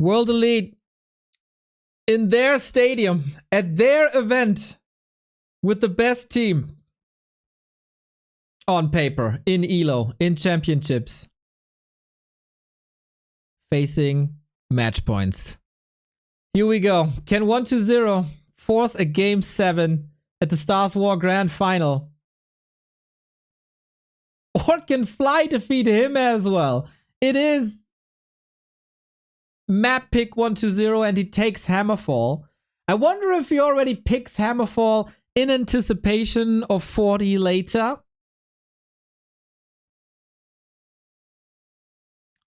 World Elite in their stadium, at their event, with the best team on paper, in ELO, in championships, facing match points. Here we go. Can 1-0 force a Game 7 at the Stars War Grand Final? Or can Fly defeat him as well? It is map pick 1-0 and he takes Hammerfall. I wonder if he already picks Hammerfall in anticipation of 40 later.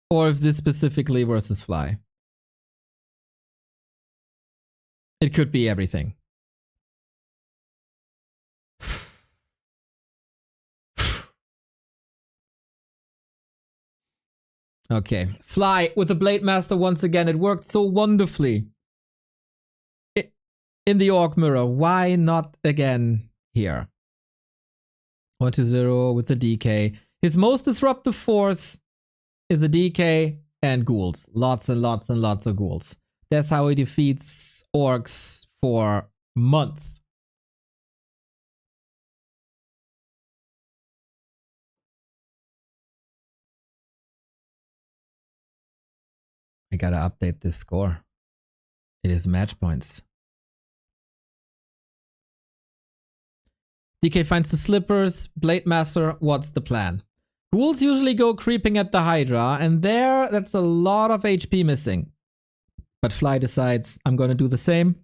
Or if this specifically versus Fly. It could be everything. Okay, Fly with the Blade Master once again. It worked so wonderfully in the Orc Mirror. Why not again here? 1-0 with the DK. His most disruptive force is the DK and ghouls. Lots and lots and lots of ghouls. That's how he defeats orcs for months. I gotta update this score. It is match points. DK finds the slippers. Blade Master, what's the plan? Ghouls usually go creeping at the Hydra, and that's a lot of HP missing. But Fly decides, I'm gonna do the same.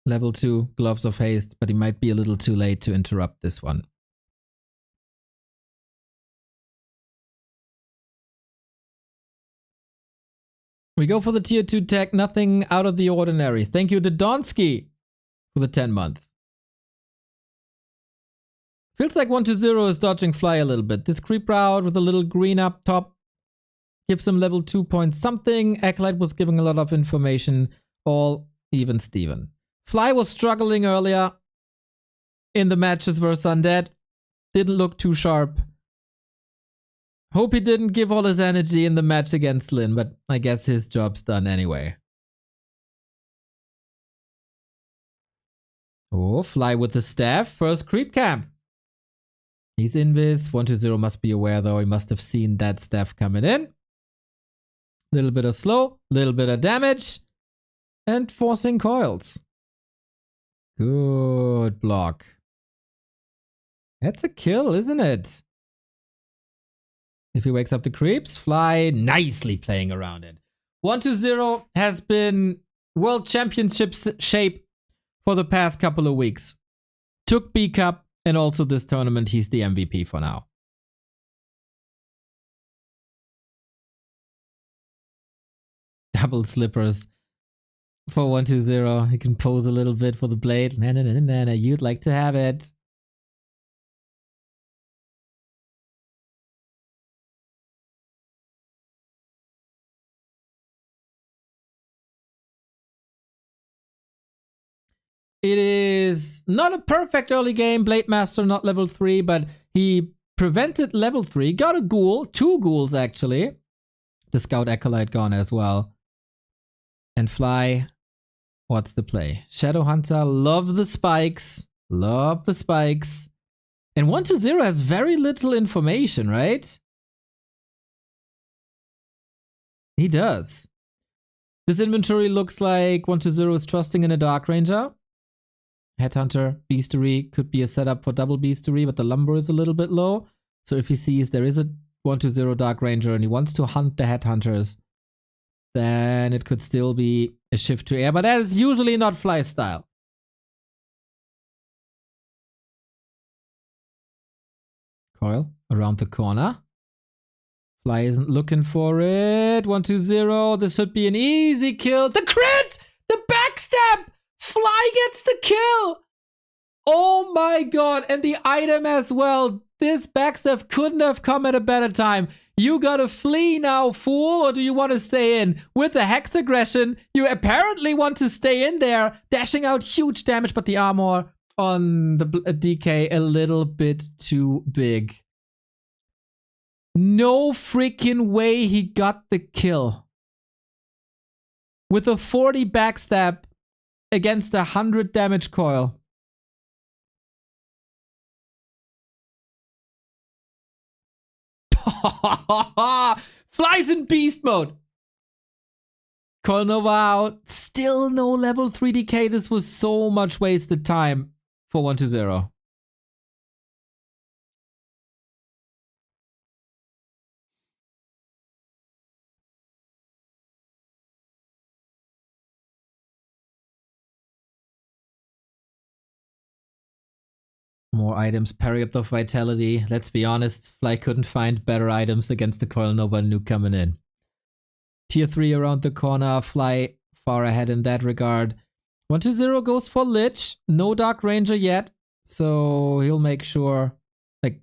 Level 2, Gloves of Haste, but he might be a little too late to interrupt this one. We go for the tier 2 tech, nothing out of the ordinary. Thank you to Donsky for the 10-month. Feels like 1-0 is dodging Fly a little bit. This creep route with a little green up top gives him level 2 point something. Acolyte was giving a lot of information. All even Steven. Fly was struggling earlier in the matches versus Undead. Didn't look too sharp. Hope he didn't give all his energy in the match against Lin, but I guess his job's done anyway. Oh, Fly with the staff. First creep camp. He's invis. 1-0 must be aware though. He must have seen that staff coming in. Little bit of slow, little bit of damage. And forcing coils. Good block. That's a kill, isn't it? If he wakes up the creeps, Fly nicely playing around it. 1-0 has been World Championships shape for the past couple of weeks. Took B Cup and also this tournament, he's the MVP for now. Double slippers for 1-0. He can pose a little bit for the blade. Na, you'd like to have it. It is not a perfect early game. Blade Master not level 3, but he prevented level 3. Got a ghoul. 2 ghouls actually. The Scout Acolyte gone as well. And Fly, what's the play? Shadow Hunter, love the spikes. Love the spikes. And 1-0 has very little information, right? He does. This inventory looks like 1-0 is trusting in a Dark Ranger. Headhunter, Beastery could be a setup for double Beastery, but the lumber is a little bit low. So if he sees there is a 1-0 Dark Ranger and he wants to hunt the Headhunters, then it could still be a shift to air, but that is usually not Fly style. Coil around the corner. Fly isn't looking for it. 1-0. This should be an easy kill. The crit! The backstab! Fly gets the kill! Oh my god. And the item as well. This backstab couldn't have come at a better time. You gotta flee now, fool, or do you want to stay in? With the Hex Aggression, you apparently want to stay in there, dashing out huge damage, but the armor on the DK a little bit too big. No freaking way he got the kill. With a 40 backstab against a 100 damage coil. Flies in beast mode. Coil Nova out. Still no level 3 decay. This was so much wasted time for 120. More items, parry up the vitality. Let's be honest, Fly couldn't find better items against the Coil Nova nuke coming in. Tier 3 around the corner, Fly far ahead in that regard. 120 goes for Lich. No Dark Ranger yet, so he'll make sure. Like,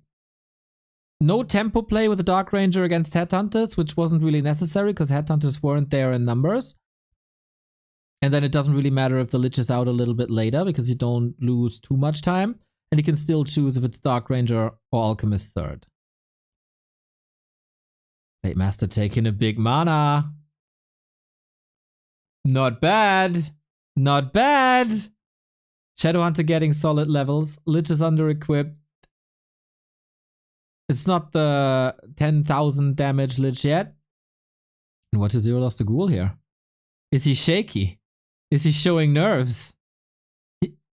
no tempo play with the Dark Ranger against Headhunters, which wasn't really necessary because Headhunters weren't there in numbers. And then it doesn't really matter if the Lich is out a little bit later because you don't lose too much time. And you can still choose if it's Dark Ranger or Alchemist third. Blade Master taking a big mana. Not bad. Not bad. Shadowhunter getting solid levels. Lich is under-equipped. It's not the 10,000 damage Lich yet. And 120 lost a ghoul here. Is he shaky? Is he showing nerves?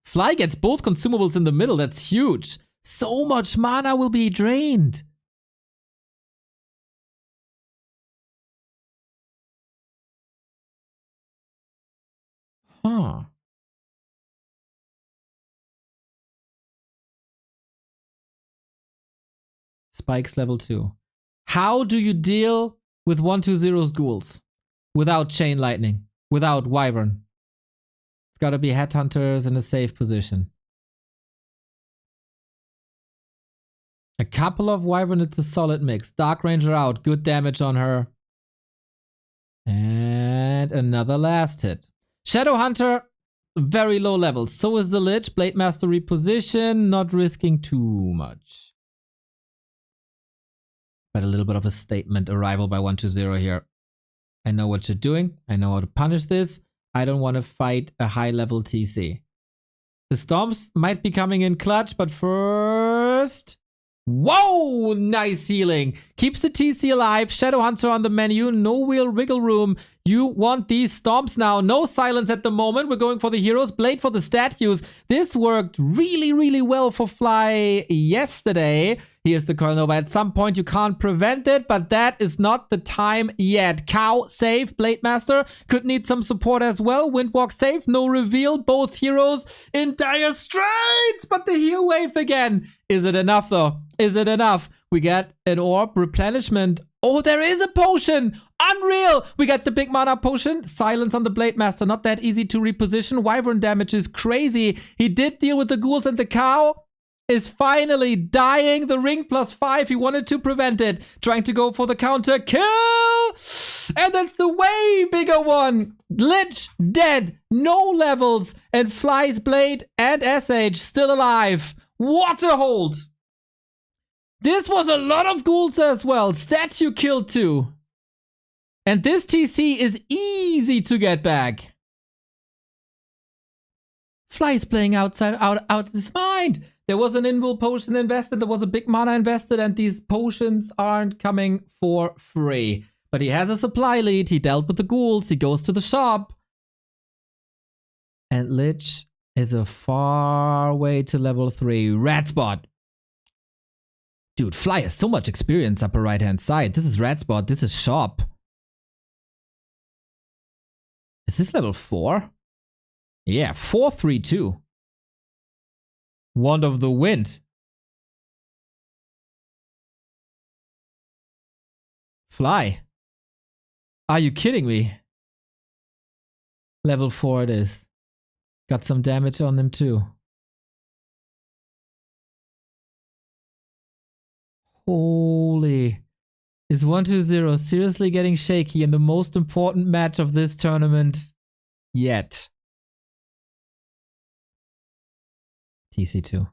Fly gets both consumables in the middle. That's huge. So much mana will be drained. Huh. Spikes level 2. How do you deal with 120's ghouls? Without Chain Lightning. Without Wyvern. It's gotta be Headhunters in a safe position. A couple of Wyvern, it's a solid mix. Dark Ranger out. Good damage on her. And another last hit. Shadowhunter, very low levels. So is the Lich. Blade Master reposition. Not risking too much. But a little bit of a statement arrival by 120 here. I know what you're doing. I know how to punish this. I don't want to fight a high level TC. The Storms might be coming in clutch, but first... Whoa! Nice healing. Keeps the TC alive. Shadowhunter on the menu. No real wiggle room. You want these Storms now. No silence at the moment. We're going for the heroes. Blade for the statues. This worked really, really well for Fly yesterday. Here's the Coil Nova. At some point you can't prevent it, but that is not the time yet. Cow safe. Blade Master could need some support as well. Windwalk safe. No reveal. Both heroes in dire straits. But the heal wave again. Is it enough though? Is it enough? We get an orb replenishment. Oh, there is a potion. Unreal. We got the big mana potion. Silence on the Blade Master. Not that easy to reposition. Wyvern damage is crazy. He did deal with the ghouls, and the cow is finally dying. The ring +5. He wanted to prevent it. Trying to go for the counter kill. And that's the way bigger one. Lich dead. No levels. And Fly's Blade and SH still alive. What a hold. This was a lot of ghouls as well. Statue killed too. And this TC is easy to get back. Fly is playing out his mind. There was an invul potion invested, there was a big mana invested, and these potions aren't coming for free. But he has a supply lead, he dealt with the ghouls, he goes to the shop. And Lich is a far way to level 3. Red spot. Dude, Fly has so much experience upper right hand side. This is red spot, this is shop. Is this level 4? Yeah, 4-3-2. Wand of the Wind. Fly. Are you kidding me? Level 4 it is. Got some damage on him too. Holy. Is 120 seriously getting shaky in the most important match of this tournament yet? TC2.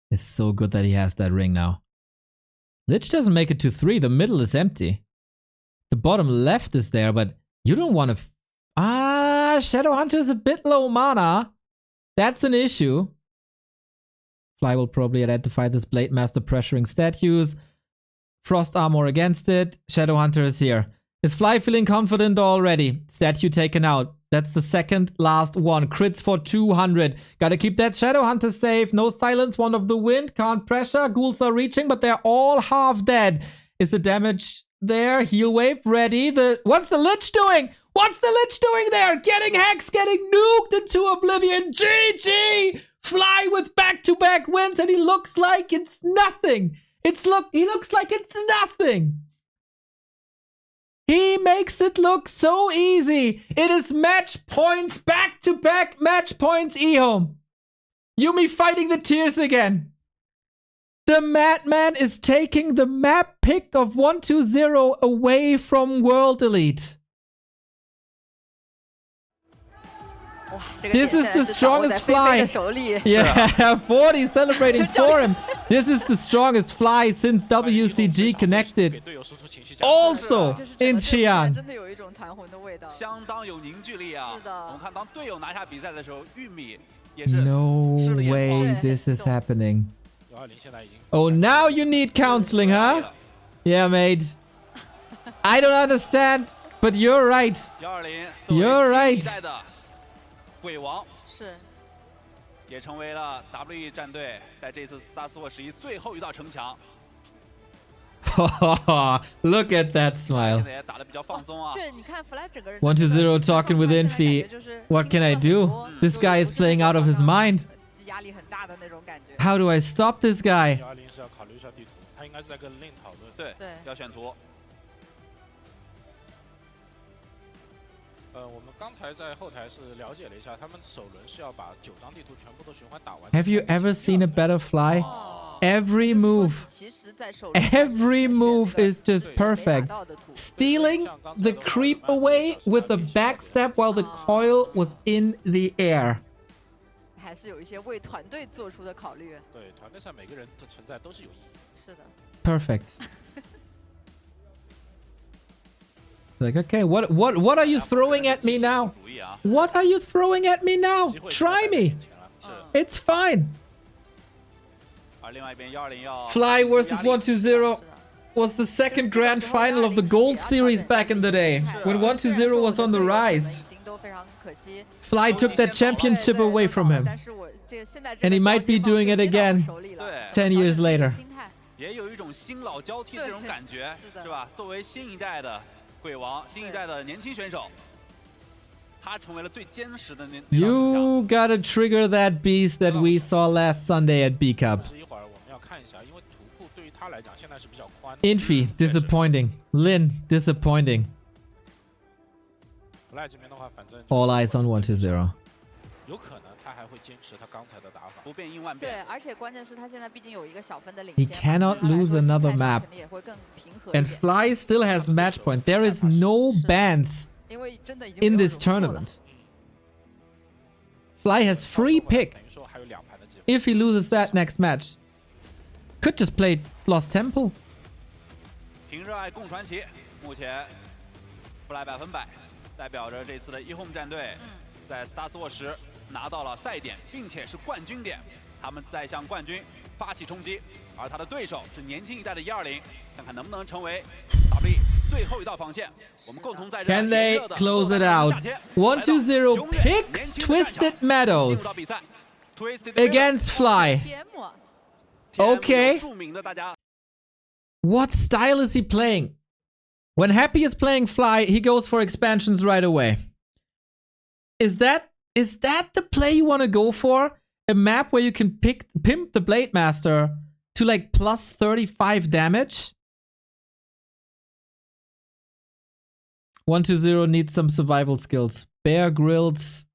It's so good that he has that ring now. Lich doesn't make it to 3. The middle is empty. The bottom left is there, but you don't want to... Shadowhunter is a bit low mana. That's an issue. Fly will probably identify this Blade Master pressuring statues. Frost Armor against it. Shadowhunter is here. Is Fly feeling confident already? Statue taken out. That's the second last one. Crits for 200. Gotta keep that Shadowhunter safe. No silence. Wand of the Wind. Can't pressure. Ghouls are reaching, but they're all half dead. Is the damage there? Heal wave ready. What's the Lich doing? What's the Lich doing there? Getting hexed, getting nuked into oblivion. GG! Fly with back-to-back wins, and he looks like it's nothing. He looks like it's nothing. He makes it look so easy. It is match points, back-to-back match points, EHOME. Yuumi fighting the tears again. The Madman is taking the map pick of 120 away from World Elite. This is the strongest Fly. Yeah, 40 celebrating for him. This is the strongest Fly since WCG connected. Also in Xi'an. No way this is happening. Oh, now you need counseling, huh? Yeah, mate. I don't understand, but you're right. You're right. 鬼王也成为了 WE 战队在这次萨斯沃11最后一道城墙。Look at that smile. 打得比较放松啊。 120 talking with Infi. What can I do? This guy is playing out of his mind. How do I stop this guy? 对，要选图。 我们刚才在后台是了解了一下，他们首轮是要把9张地图全部都循环打完。 Have you ever seen a better Fly? Every move is just perfect. Stealing the creep away with a backstab while the coil was in the air. 还是有一些为团队做出的考虑。对，团队上每个人的存在都是有意义。是的。Perfect. Like, okay, what are you throwing at me now? What are you throwing at me now? Try me. It's fine. Fly versus 120 was the second grand final of the Gold Series back in the day, when 120 was on the rise. Fly took that championship away from him. And he might be doing it again 10 years later. 也有一种新老交替的这种感觉，是吧？作为新一代的 鬼王，新一代的年轻选手，他成为了最坚实的那。You gotta trigger that beast that we saw last Sunday at B Cup. Infi, disappointing. Lin, disappointing. All eyes on 120. 有可能他还会坚持他刚才的打法，不变应万变。对，而且关键是他现在毕竟有一个小分的领 He 先。 cannot lose another map. And Fly still has match point. There is no bans in this tournament. Fly has free pick if he loses that next match. Could just play Lost Temple. 凭热爱共传奇，目前Fly 100%，代表着这次的 EHOME 战队在 Star Wars 10拿到了赛点，并且是冠军点。他们在向冠军发起冲击，而他的对手是年轻一代的120，看看能不能成为 WE 最后一道防线。我们共同在这 Can they close it out? 120 picks Twisted Meadows against Fly. Okay. What style is he playing? When Happy is playing Fly, he goes for expansions right away. Is that the play you want to go for? A map where you can pimp the Blade Master to like plus 35 damage? 120 needs some survival skills. Bear Grylls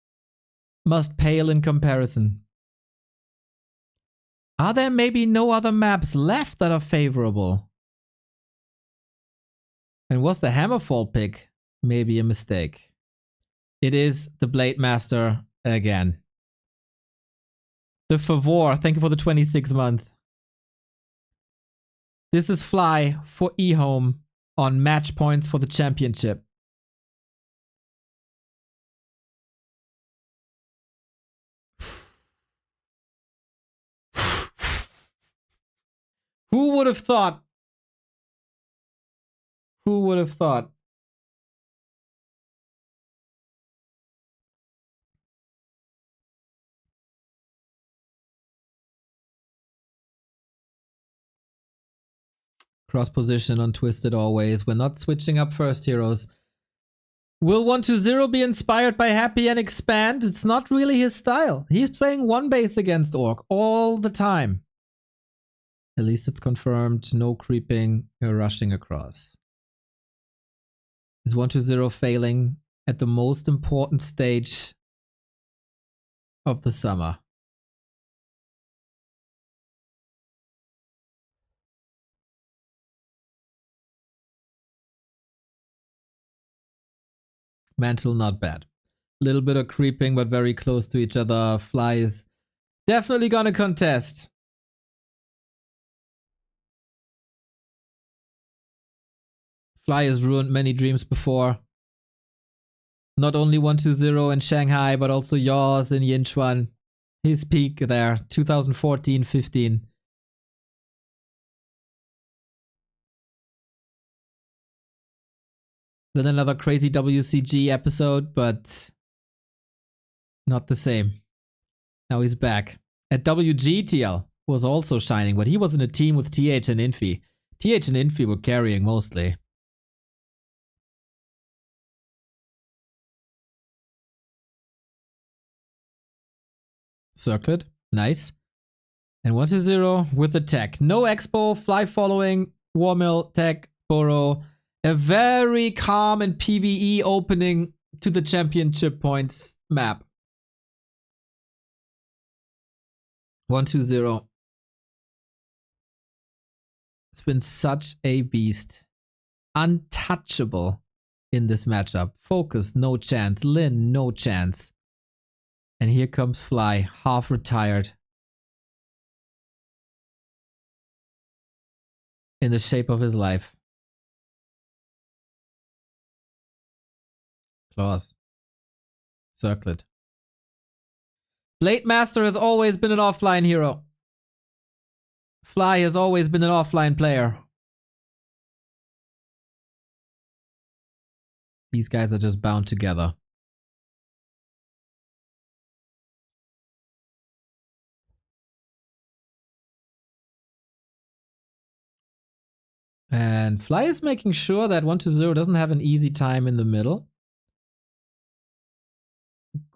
must pale in comparison. Are there maybe no other maps left that are favorable? And was the Hammerfall pick maybe a mistake? It is the Blade Master again. The Favor, thank you for the 26th month. This is Fly for EHOME on match points for the championship. Who would have thought? Who would have thought? Cross position on Twisted always. We're not switching up first, heroes. Will 120 be inspired by Happy and expand? It's not really his style. He's playing one base against Orc all the time. At least it's confirmed. No creeping or rushing across. Is 120 failing at the most important stage of the summer? Mantle, not bad. Little bit of creeping, but very close to each other. Fly is definitely gonna contest. Fly has ruined many dreams before. Not only 120 in Shanghai, but also yours in Yinchuan. His peak there, 2014-15. Then another crazy WCG episode, but not the same. Now he's back. At WGTL was also shining, but he was in a team with TH and Infi. TH and Infi were carrying mostly. Circlet, nice. And 120 with the tech. No expo, Fly following, Warmill, tech, Burrow. A very calm and PvE opening to the championship points map. 120. It's been such a beast. Untouchable in this matchup. Focus, no chance. Lin, no chance. And here comes Fly, half retired. In the shape of his life. Claws. Circlet. Blade Master has always been an offline hero. Fly has always been an offline player. These guys are just bound together. And Fly is making sure that 120 doesn't have an easy time in the middle.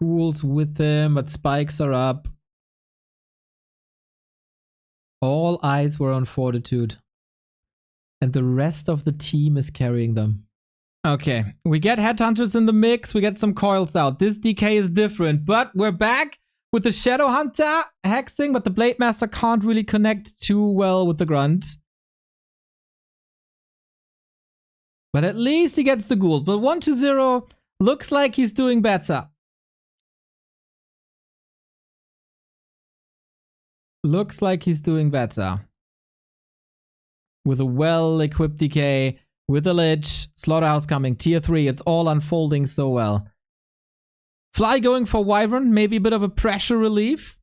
Ghouls with him, but spikes are up. All eyes were on Fortitude. And the rest of the team is carrying them. Okay, we get Headhunters in the mix, we get some coils out. This DK is different, but we're back with the Shadow Hunter hexing, but the Blade Master can't really connect too well with the Grunt. But at least he gets the ghouls. But 120 looks like he's doing better. Looks like he's doing better. With a well-equipped DK, with a Lich, Slaughterhouse coming, tier 3, it's all unfolding so well. Fly going for Wyvern, maybe a bit of a pressure relief.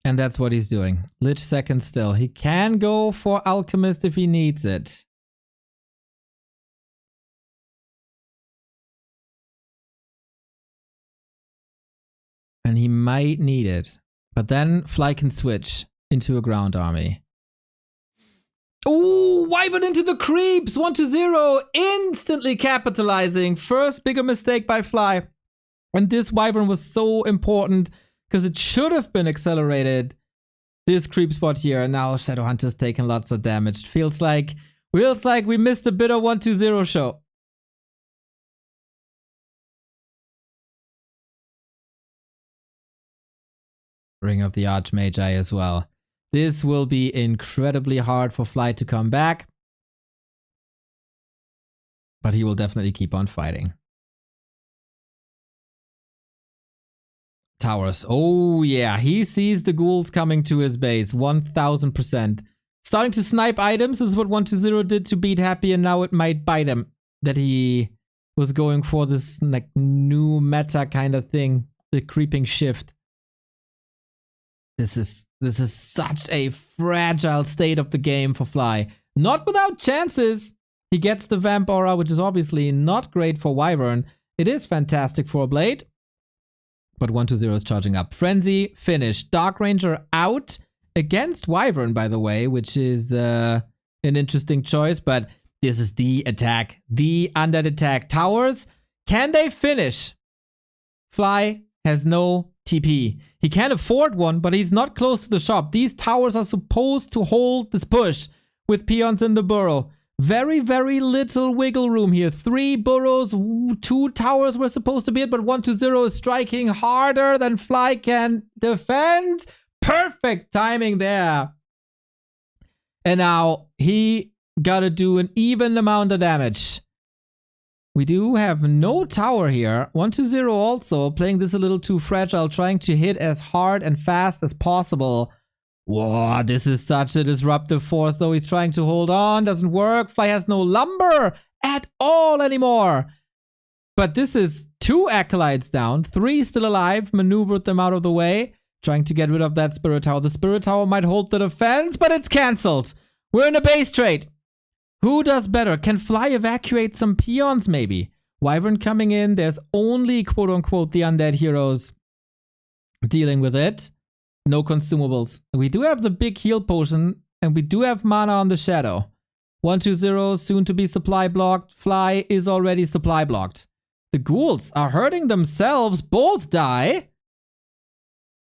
And that's what he's doing. Lich second still. He can go for Alchemist if he needs it. And he might need it. But then Fly can switch into a ground army. Ooh, Wyvern into the creeps! 120, instantly capitalizing. First bigger mistake by Fly. And this Wyvern was so important because it should have been accelerated. This creep spot here. And now Shadowhunter's taking lots of damage. Feels like we missed a bit of 120 show. Ring of the Archmagi as well. This will be incredibly hard for Fly to come back. But he will definitely keep on fighting. towers. Oh yeah, he sees the ghouls coming to his base. 1000%. Starting to snipe items. This is what 120 did to beat Happy, and now it might bite him that he was going for this like new meta kind of thing. The creeping shift. This is such a fragile state of the game for Fly. Not without chances. He gets the Vamp Aura, which is obviously not great for Wyvern. It is fantastic for a Blade. But 120 is charging up. Frenzy finished. Dark Ranger out against Wyvern, by the way, which is an interesting choice. But this is the attack. The undead attack. Towers, can they finish? Fly has no TP. He can't afford one, but he's not close to the shop. These towers are supposed to hold this push with peons in the burrow. Very, very little wiggle room here. 3 burrows, 2 towers were supposed to be it, but 120 is striking harder than Fly can defend. Perfect timing there. And now he gotta do an even amount of damage. We do have no tower here. 120 also playing this a little too fragile, trying to hit as hard and fast as possible. Whoa, this is such a disruptive force, though. He's trying to hold on. Doesn't work. Fly has no lumber at all anymore. But this is 2 acolytes down. 3 still alive. Maneuvered them out of the way. Trying to get rid of that Spirit Tower. The Spirit Tower might hold the defense, but it's cancelled. We're in a base trade. Who does better? Can Fly evacuate some peons, maybe? Wyvern coming in. There's only, quote-unquote, the undead heroes dealing with it. No consumables. We do have the big heal potion, and we do have mana on the shadow. 120, soon to be supply blocked. Fly is already supply blocked. The ghouls are hurting themselves. Both die.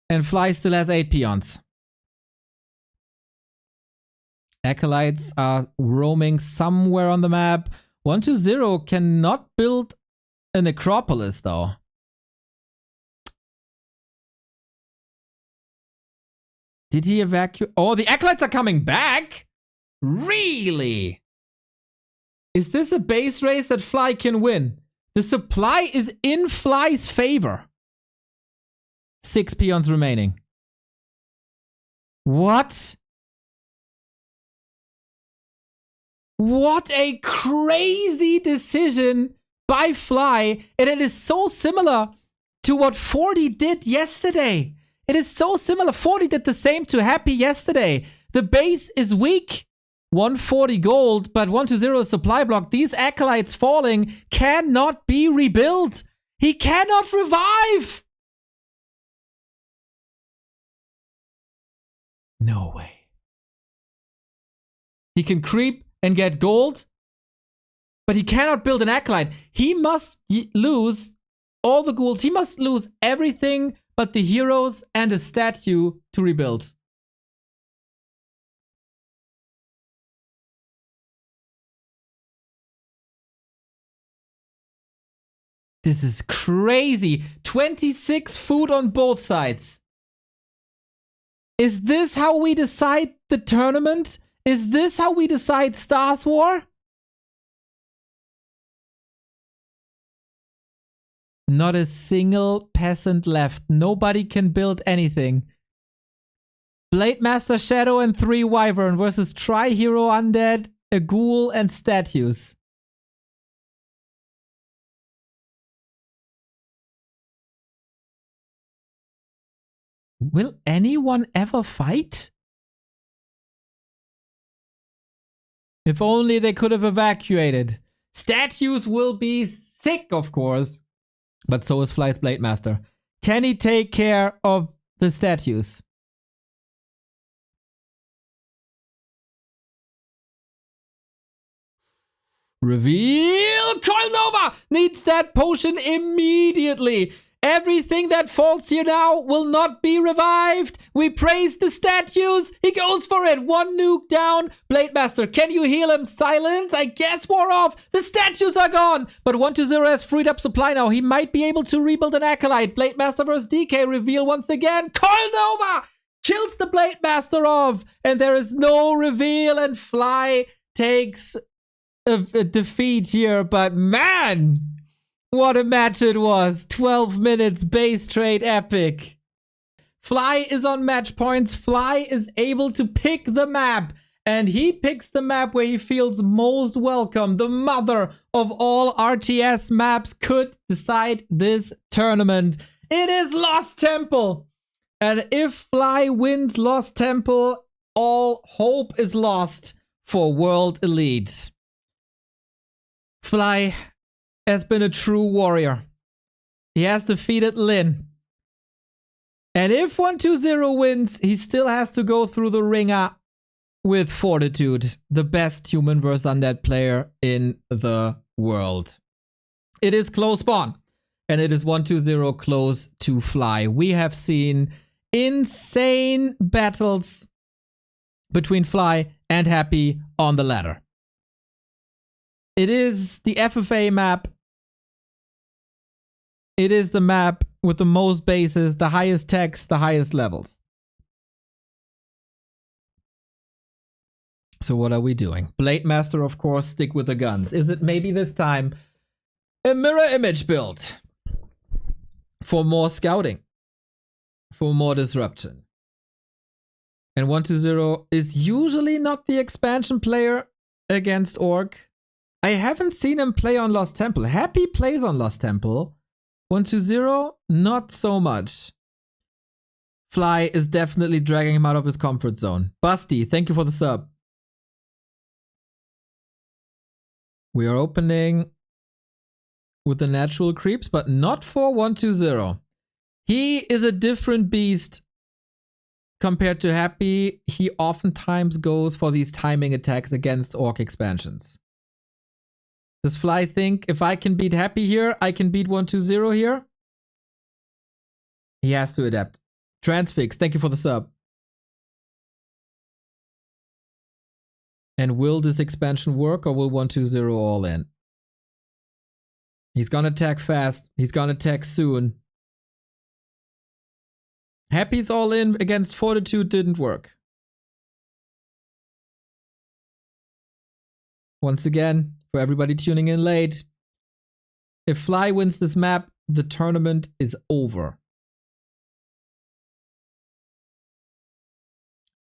And Fly still has 8 peons. Acolytes are roaming somewhere on the map. 120 cannot build a necropolis, though. Did he evacuate? Oh, the acolytes are coming back? Really? Is this a base race that Fly can win? The supply is in Fly's favor. 6 peons remaining. What? What a crazy decision by Fly. And it is so similar to what 40 did yesterday. It is so similar. 40 did the same to Happy yesterday. The base is weak. 140 gold, but 120 supply block. These acolytes falling cannot be rebuilt. He cannot revive. No way. He can creep and get gold, but he cannot build an acolyte. He must lose all the ghouls. He must lose everything but the heroes and a statue to rebuild. This is crazy. 26 food on both sides. Is this how we decide the tournament? Is this how we decide Stars War? Not a single peasant left. Nobody can build anything. Blade Master Shadow and 3 Wyvern versus Tri-Hero Undead, a Ghoul and statues. Will anyone ever fight? If only they could have evacuated. Statues will be sick, of course. But so is Fly's Blade Master. Can he take care of the statues? Reveal! Coil Nova needs that potion immediately. Everything that falls here now will not be revived. We praise the statues. He goes for it. 1 nuke down. Blade Master, can you heal him? Silence? I guess war off. The statues are gone. But 120 has freed up supply now. He might be able to rebuild an Acolyte. Blade Master versus DK. Reveal once again. Coil Nova kills the Blade Master off. And there is no reveal. And Fly takes a defeat here. But man, What a match it was. 12 minutes, base trade epic. Fly is on match points. Fly is able to pick the map. And he picks the map where he feels most welcome. The mother of all RTS maps could decide this tournament. It is Lost Temple. And if Fly wins Lost Temple, all hope is lost for World Elite. Fly has been a true warrior. He has defeated Lin. And if 120 wins, he still has to go through the ringer with Fortitude, the best human vs. Undead player in the world. It is close spawn, and it is 120 close to Fly. We have seen insane battles between Fly and Happy on the ladder. It is the FFA map. It is the map with the most bases, the highest techs, the highest levels. So what are we doing? Blade Master, of course, stick with the guns. Is it maybe this time a mirror image build for more scouting, for more disruption? And 120 is usually not the expansion player against ORC. I haven't seen him play on Lost Temple. Happy plays on Lost Temple. 120, not so much. Fly is definitely dragging him out of his comfort zone. Busty, thank you for the sub. We are opening with the natural creeps, but not for 120. He is a different beast compared to Happy. He oftentimes goes for these timing attacks against Orc expansions. Does Fly think, if I can beat Happy here, I can beat 120 here? He has to adapt. Transfix, thank you for the sub. And will this expansion work, or will 120 all in? He's gonna attack fast. He's gonna attack soon. Happy's all in against Fortitude didn't work. Once again, for everybody tuning in late, if Fly wins this map, the tournament is over.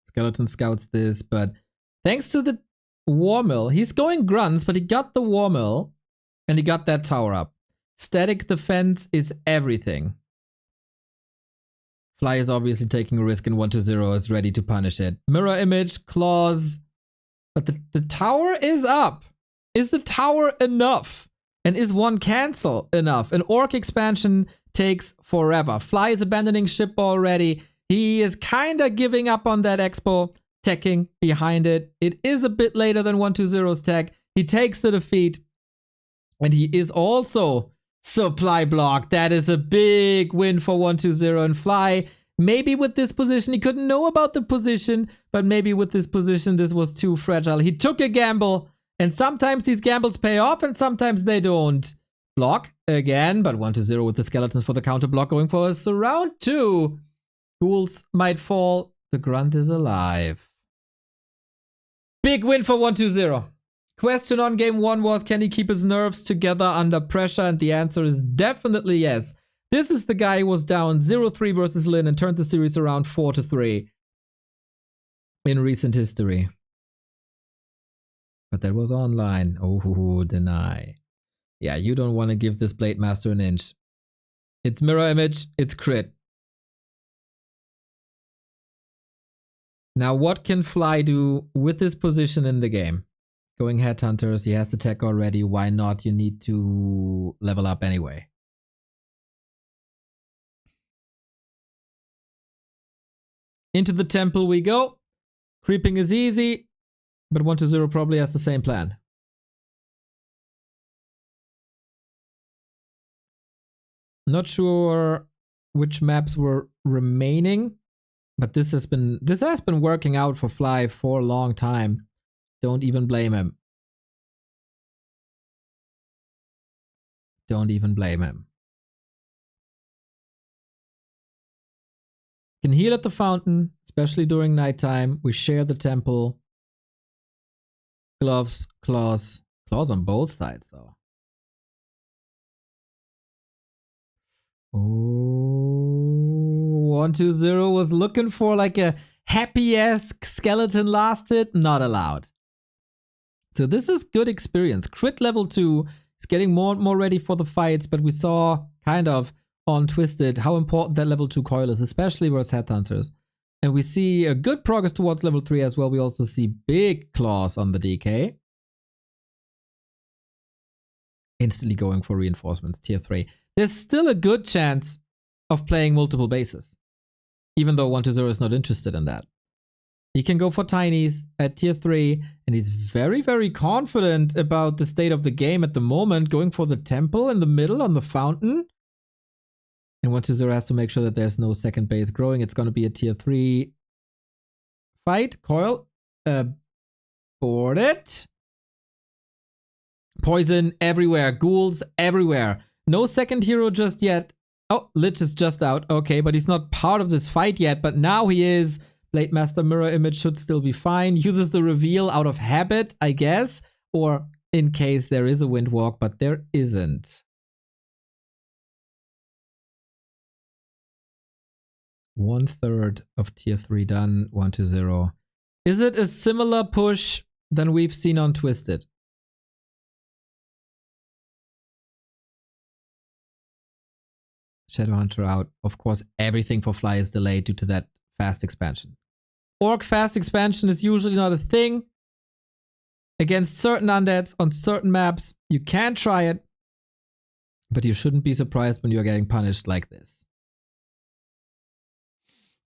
Skeleton scouts this, but thanks to the War Mill, he's going grunts, but he got the War Mill and he got that tower up. Static defense is everything. Fly is obviously taking a risk and 120 is ready to punish it. Mirror image, claws, but the tower is up. Is the tower enough? And is one cancel enough? An Orc expansion takes forever. Fly is abandoning ship already. He is kinda giving up on that expo, teching behind it. It is a bit later than 120's tech. He takes the defeat. And he is also supply block. That is a big win for 120 and Fly. Maybe with this position, he couldn't know about the position, but maybe with this position, this was too fragile. He took a gamble, and sometimes these gambles pay off, and sometimes they don't. Block again, but 120 with the skeletons for the counter block going for a surround 2. Ghouls might fall. The grunt is alive. Big win for 120. Question on game 1 was, can he keep his nerves together under pressure? And the answer is definitely yes. This is the guy who was down 0-3 versus Lin and turned the series around 4-3 in recent history. But that was online. Oh, deny. Yeah, you don't want to give this Blade Master an inch. It's mirror image, it's crit. Now, what can Fly do with this position in the game? Going headhunters, he has the tech already. Why not? You need to level up anyway. Into the temple we go. Creeping is easy, but 120 probably has the same plan. Not sure which maps were remaining, but this has been working out for Fly for a long time. Don't even blame him. Don't even blame him. Can heal at the fountain, especially during nighttime. We share the temple. Gloves, claws. Claws on both sides, though. Oh, 120 was looking for like a happy-esque skeleton last hit. Not allowed. So this is good experience. Crit level 2 is getting more and more ready for the fights, but we saw kind of on Twisted how important that level 2 coil is, especially versus headhunters. And we see a good progress towards level 3 as well. We also see big claws on the DK. Instantly going for reinforcements, tier 3. There's still a good chance of playing multiple bases, even though 120 is not interested in that. He can go for tinies at tier 3, and he's very, very confident about the state of the game at the moment, going for the temple in the middle on the fountain. And 120 has to make sure that there's no second base growing. It's going to be a tier 3 fight. Coil, board it. Poison everywhere, ghouls everywhere. No second hero just yet. Oh, Lich is just out. Okay, but he's not part of this fight yet, but now he is. Blade Master mirror image should still be fine. Uses the reveal out of habit, I guess, or in case there is a windwalk, but there isn't. 1/3 of tier 3 done, 120. Is it a similar push than we've seen on Twisted? Shadowhunter out. Of course, everything for Fly is delayed due to that fast expansion. Orc fast expansion is usually not a thing. Against certain undeads on certain maps, you can try it, but you shouldn't be surprised when you're getting punished like this.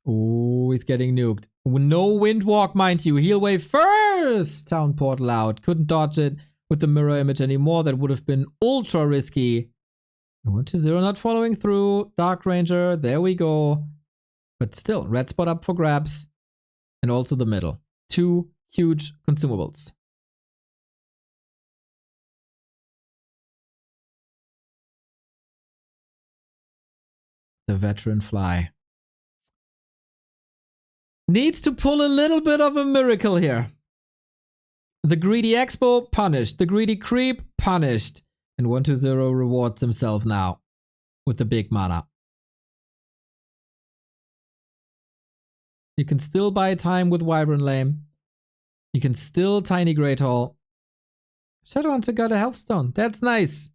Oh, he's getting nuked. No windwalk, mind you. Heal wave first! Town portal out. Couldn't dodge it with the mirror image anymore. That would have been ultra risky. 120 not following through. Dark Ranger, there we go. But still, red spot up for grabs. And also the middle. 2 huge consumables. The veteran Fly needs to pull a little bit of a miracle here. The greedy expo, punished. The greedy creep, punished. And 120 rewards himself now with the big mana. You can still buy time with Wyvern Lame. You can still Tiny Great Hall. Shadowhunter got a health stone. That's nice.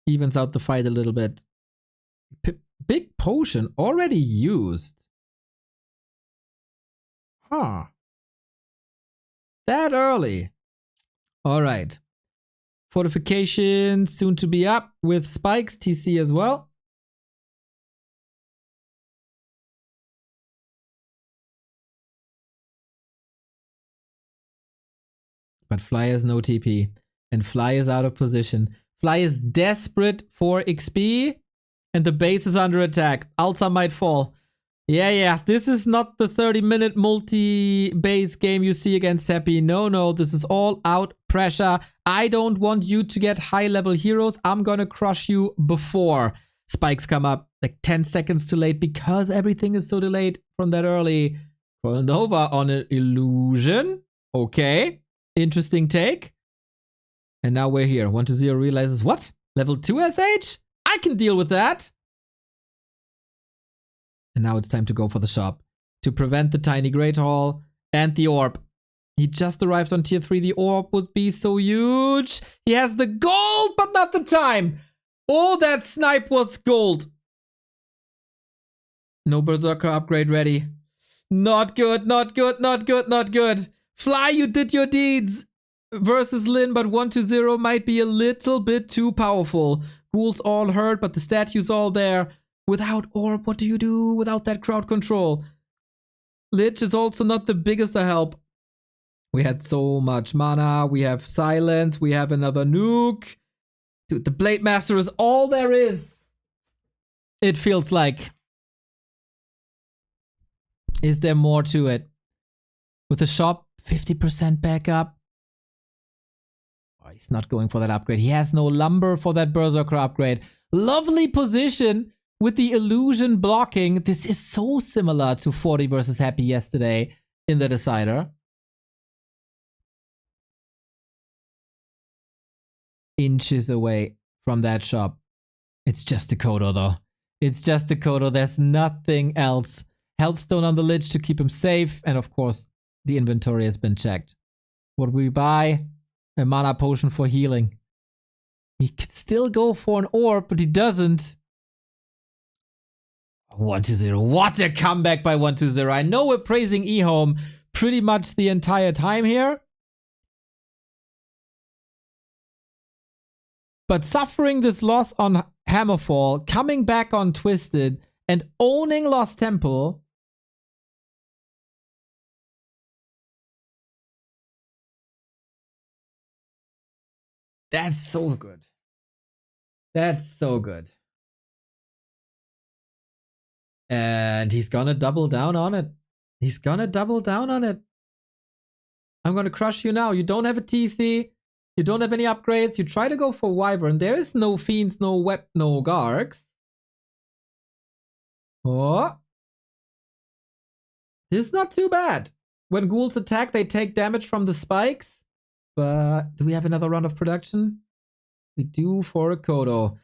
Evens out the fight a little bit. Big potion already used. Huh. That early. Alright. Fortification soon to be up with spikes, TC as well. But Fly has no TP. And Fly is out of position. Fly is desperate for XP. And the base is under attack. Alta might fall. Yeah. This is not the 30-minute multi-base game you see against Happy. No. This is all out pressure. I don't want you to get high-level heroes. I'm gonna crush you before spikes come up. Like 10 seconds too late because everything is so delayed from that early. Coil Nova on an illusion. Okay. Interesting take. And now we're here. 120 realizes, what? Level 2 SH? I can deal with that. And now it's time to go for the shop. To prevent the Tiny Great Hall and the orb. He just arrived on tier 3. The orb would be so huge. He has the gold, but not the time. Oh, that snipe was gold. No Berserker upgrade ready. Not good. Fly, you did your deeds. Versus Lin, but 120 might be a little bit too powerful. Ghouls all hurt, but the statues all there. Without orb, what do you do without that crowd control? Lich is also not the biggest of help. We had so much mana. We have silence. We have another nuke. Dude, the Blade Master is all there is. It feels like. Is there more to it? With the shop, 50% backup. Oh, he's not going for that upgrade. He has no lumber for that Berserker upgrade. Lovely position with the illusion blocking. This is so similar to 40 versus Happy yesterday in the Decider. Inches away from that shop. It's just a Kodo though. It's just a Kodo. There's nothing else. Health stone on the Lich to keep him safe. And of course, the inventory has been checked. What we buy? A mana potion for healing. He could still go for an orb, but he doesn't. 1-0. What a comeback by 1-0. I know we're praising EHOME pretty much the entire time here. But suffering this loss on Hammerfall, coming back on Twisted, and owning Lost Temple. That's so good. That's so good. And he's gonna double down on it. He's gonna double down on it. I'm gonna crush you now. You don't have a TC. You don't have any upgrades. You try to go for Wyvern. There is no Fiends, no Web, no Gargs. Oh. This is not too bad. When ghouls attack, they take damage from the spikes. But do we have another round of production? We do for a Kodo.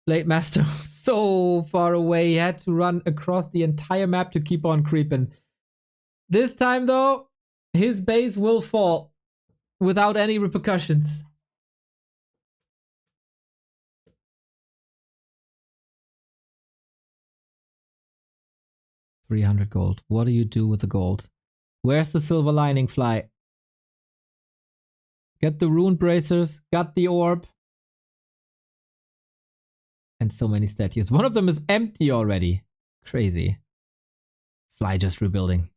Blade Master so far away. He had to run across the entire map to keep on creeping. This time though, his base will fall without any repercussions. $300 gold. What do you do with the gold? Where's the silver lining, Fly? Get the rune bracers, got the orb. And so many statues. One of them is empty already. Crazy. Fly just rebuilding.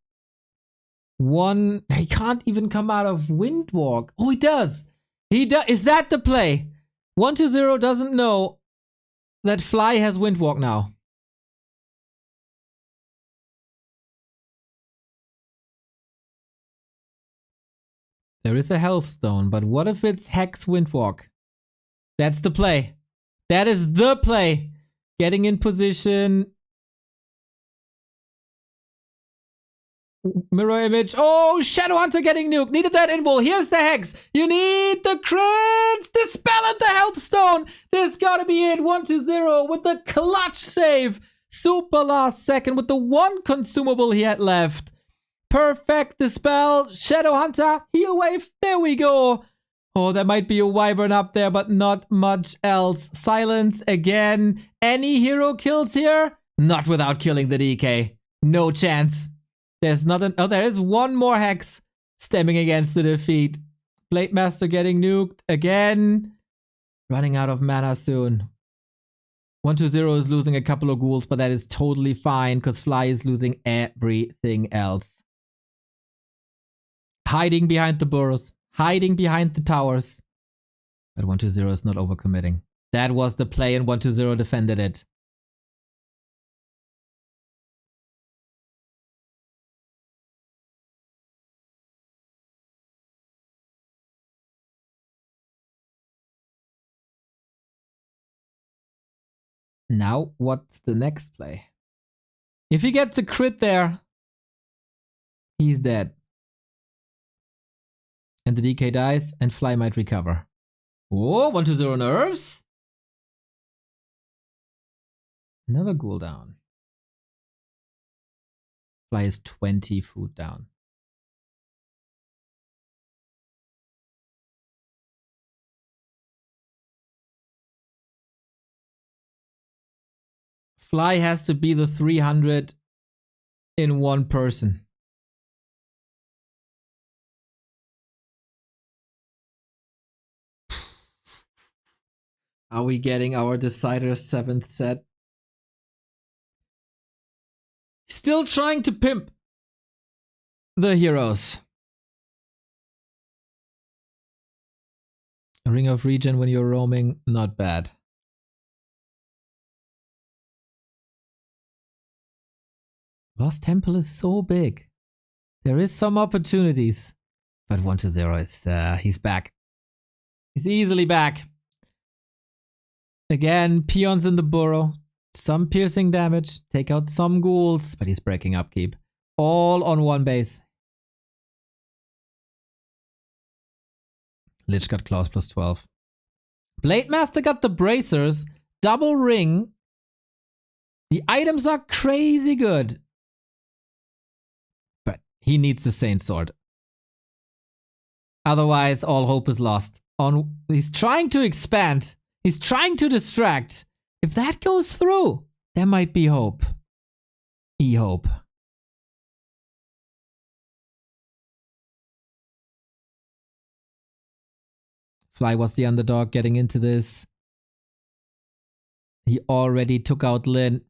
One, he can't even come out of Windwalk. Oh, he does. He does. Is that the play? 1-0 doesn't know that Fly has Windwalk now. There is a health stone, but what if it's Hex Windwalk? That's the play. That is the play. Getting in position. Mirror image. Oh, Shadowhunter getting nuked. Needed that invul. Here's the Hex. You need the crits. Dispel and the health stone. This gotta be it. 1-0 with the clutch save. Super last second with the one consumable he had left. Perfect dispel. Shadowhunter. Heal wave. There we go. Oh, there might be a Wyvern up there, but not much else. Silence again. Any hero kills here? Not without killing the DK. No chance. There's not an... Oh, there is one more Hex stemming against the defeat. Blade Master getting nuked again. Running out of mana soon. 1-0 is losing a couple of ghouls, but that is totally fine because Fly is losing everything else. Hiding behind the burrows. Hiding behind the towers. But 1-0 is not overcommitting. That was the play and 1-0 defended it. Now, what's the next play? If he gets a crit there, he's dead. And the DK dies, and Fly might recover. Oh, 1-0 nerves. Another ghoul down. Fly is 20 food down. Fly has to be the 300 in one person. Are we getting our Decider 7th set? Still trying to pimp the heroes. A Ring of Regen when you're roaming, not bad. Lost Temple is so big. There is some opportunities. But 1-0 is, he's back. He's easily back. Again, peons in the burrow. Some piercing damage. Take out some ghouls. But he's breaking upkeep. All on one base. Lich got claws plus 12. Blade Master got the bracers. double ring. The items are crazy good. But he needs the Saint Sword. Otherwise, all hope is lost. He's trying to expand. He's trying to distract. If that goes through, there might be hope. EHOME. Fly was the underdog getting into this. He already took out Lin.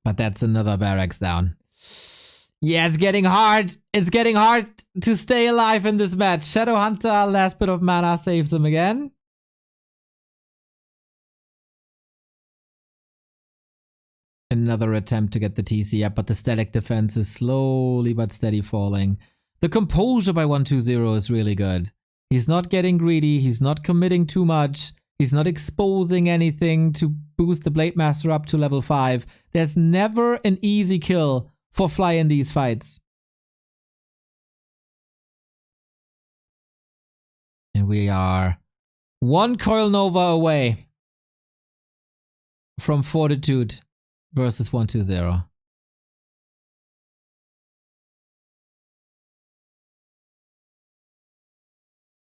But that's another barracks down. Yeah, it's getting hard. It's getting hard to stay alive in this match. Shadowhunter, last bit of mana, saves him again. Another attempt to get the TC up, but the static defense is slowly but steady falling. The composure by 120 is really good. He's not getting greedy. He's not committing too much. He's not exposing anything to boost the Blade Master up to level 5. There's never an easy kill for Fly in these fights. And we are one Coil Nova away from Fortitude versus 120.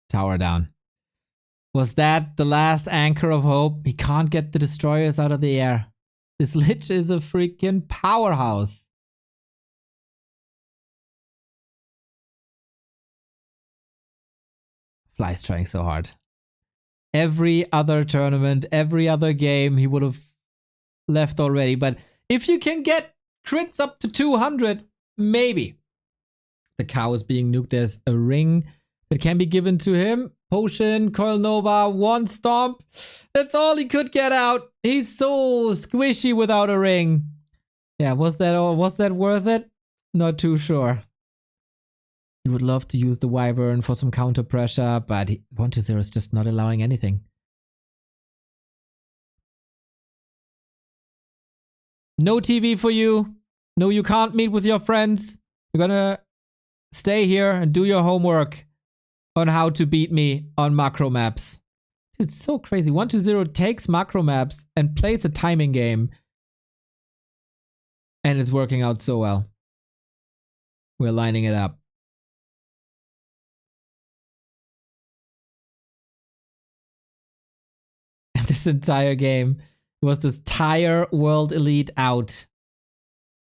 Tower down. Was that the last anchor of hope? He can't get the destroyers out of the air. This Lich is a freaking powerhouse. Fly's trying so hard. Every other tournament, every other game, he would have left already. But if you can get crits up to 200, maybe. The cow is being nuked. There's a ring that can be given to him. Potion, Coil Nova, one stomp. That's all he could get out. He's so squishy without a ring. Yeah, was that all? Was that worth it? Not too sure. He would love to use the Wyvern for some counter pressure, but 120 is just not allowing anything. No TV for you. No, you can't meet with your friends. You're gonna stay here and do your homework on how to beat me on macro maps. It's so crazy. 120 takes macro maps and plays a timing game. And it's working out so well. We're lining it up. And this entire game was just tire World Elite out.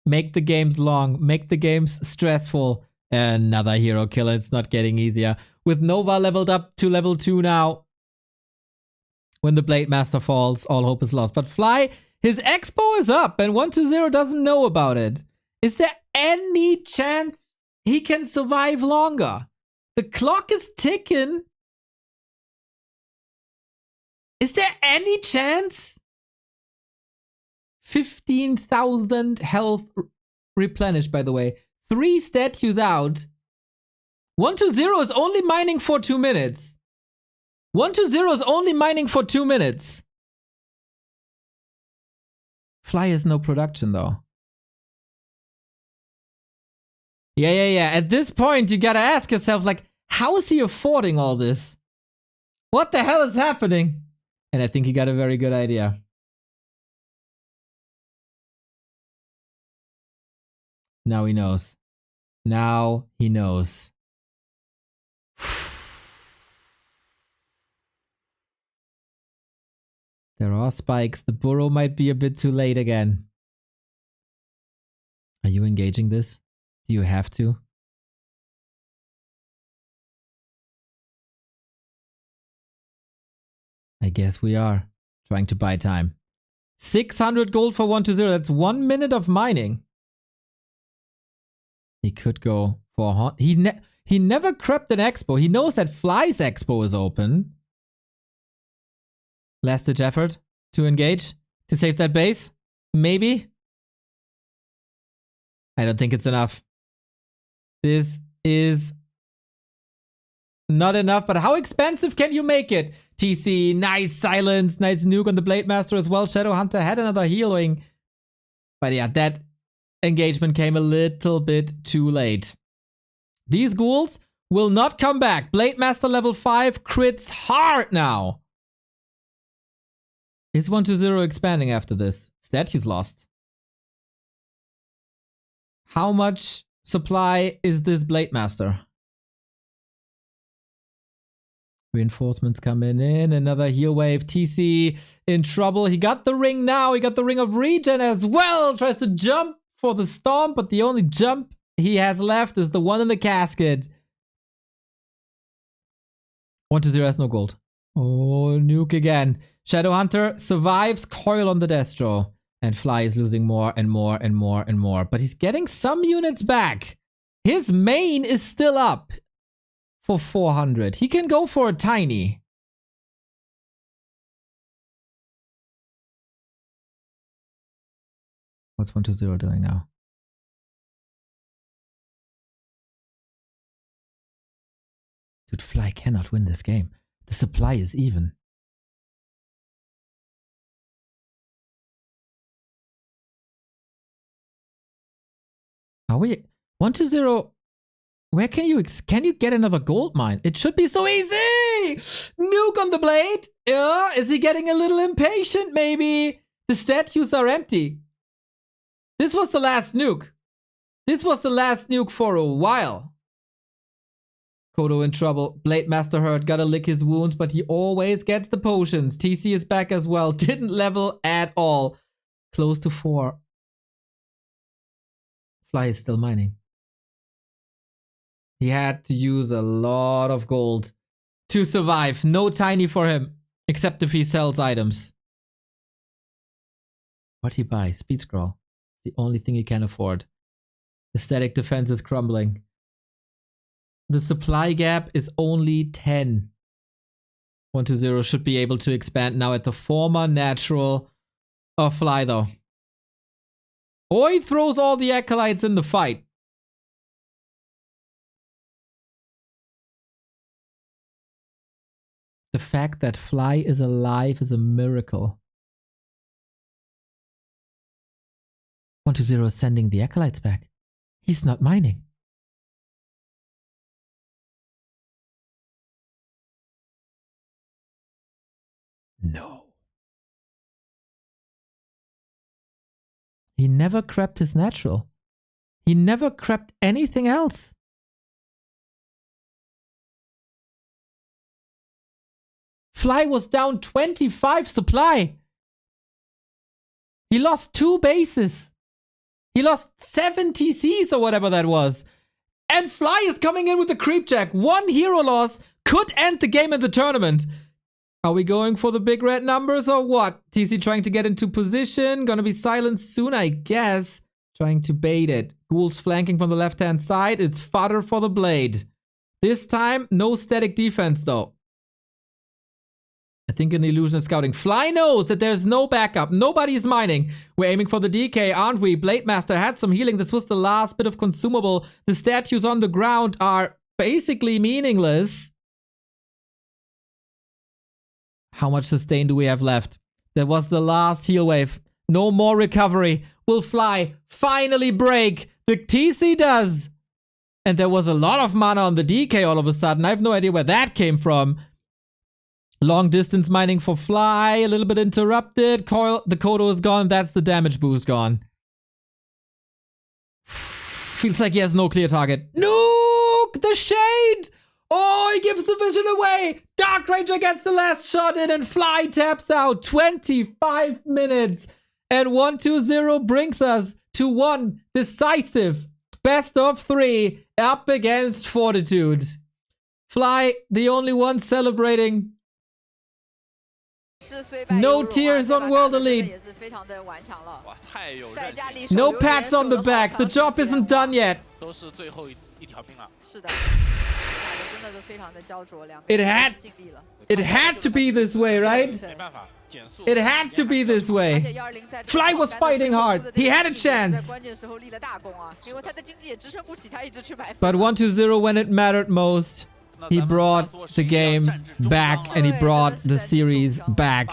Make the games long. Make the games stressful. Another hero killer. It's not getting easier. With Nova leveled up to level 2 now. When the Blade Master falls, all hope is lost. But Fly, his expo is up and 120 doesn't know about it. Is there any chance he can survive longer? The clock is ticking. Is there any chance? 15,000 health replenished, by the way. 3 statues out. 120 is only mining for 2 minutes. 120 is only mining for 2 minutes. Fly has no production though. Yeah. At this point, you gotta ask yourself, like, how is he affording all this? What the hell is happening? And I think he got a very good idea. Now he knows. Now he knows. There are spikes. The burrow might be a bit too late again. Are you engaging this? Do you have to? I guess we are. Trying to buy time. 600 gold for 120. That's 1 minute of mining. He could go for a haunt. He never crept an expo. He knows that Fly's expo is open. Last ditch effort to engage. To save that base. Maybe. I don't think it's enough. This is not enough, but how expensive can you make it? TC, nice silence, nice nuke on the Blade Master as well. Shadowhunter had another healing. But yeah, that engagement came a little bit too late. These ghouls will not come back. Blade Master level 5 crits hard now. Is 1-0 expanding after this? Statues lost. How much supply is this Blade Master? Reinforcements coming in. Another heal wave. TC in trouble. He got the ring now. He got the ring of regen as well. Tries to jump for the stomp, but the only jump he has left is the one in the casket. 1-0 has no gold. Oh, nuke again. Shadowhunter survives. Coil on the Destro. And Fly is losing more and more and more and more. But he's getting some units back. His main is still up for 400. He can go for a tiny. What's 1-0 doing now? Dude, Fly cannot win this game. The supply is even. Are we 1-0? Where can you get another gold mine? It should be so easy. Nuke on the blade. Yeah, is he getting a little impatient? Maybe the statues are empty. This was the last nuke. This was the last nuke for a while. Kodo in trouble. Blade Master hurt. Gotta lick his wounds, but he always gets the potions. TC is back as well. Didn't level at all. Close to 4. Fly is still mining. He had to use a lot of gold to survive. No tiny for him, except if he sells items. What'd he buy? Speed scroll. It's the only thing he can afford. The static defense is crumbling. The supply gap is only 10. 1-0 should be able to expand now at the former natural of Fly though. Or he throws all the acolytes in the fight. The fact that Fly is alive is a miracle. 1-0 is sending the acolytes back. He's not mining. No. He never crept his natural. He never crept anything else. Fly was down 25 supply. He lost 2 bases. He lost 7 TCs or whatever that was. And Fly is coming in with the creep jack. 1 hero loss could end the game in the tournament. Are we going for the big red numbers or what? TC trying to get into position. Gonna be silenced soon, I guess. Trying to bait it. Ghouls flanking from the left-hand side. It's fodder for the blade. This time, no static defense though. I think an illusion is scouting. Fly knows that there's no backup. Nobody's mining. We're aiming for the DK, aren't we? Blade Master had some healing. This was the last bit of consumable. The statues on the ground are basically meaningless. How much sustain do we have left? That was the last heal wave. No more recovery. Will Fly finally break? The TC does. And there was a lot of mana on the DK all of a sudden. I have no idea where that came from. Long distance mining for Fly. A little bit interrupted. Coil, the Kodo is gone. That's the damage boost gone. Feels like he has no clear target. Nuke! The shade! Oh, he gives the vision away. Dark Ranger gets the last shot in and Fly taps out. 25 minutes. And 1-2-0 brings us to one decisive best of 3 up against Fortitude. Fly, the only one celebrating. No tears on World Elite. No pats on the back. The job isn't done yet. It had to be this way, right? It had to be this way. Fly was fighting hard. He had a chance. But 1-2-0 when it mattered most. He brought the game back and he brought the series back.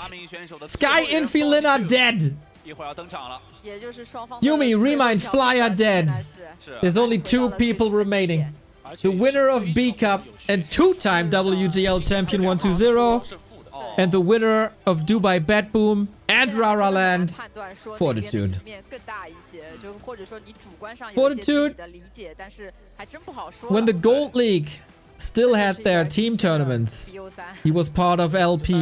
Sky, Infi, Lin are dead. Yumi, Remind, Fly are dead. There's only 2 people remaining. The winner of B Cup and 2-time WGL champion 1-2-0 And the winner of Dubai Bad Boom and 现在真的 Rara 很难 Land. 判断说哪边的 Fortitude 赢面更大一些，就或者说你主观上有一些自己 Fortitude 的理解，但是还真不好说。 When the Gold League still 这 had 就是一个 their 新 team 鲜的 tournaments, BO3 he was part of LP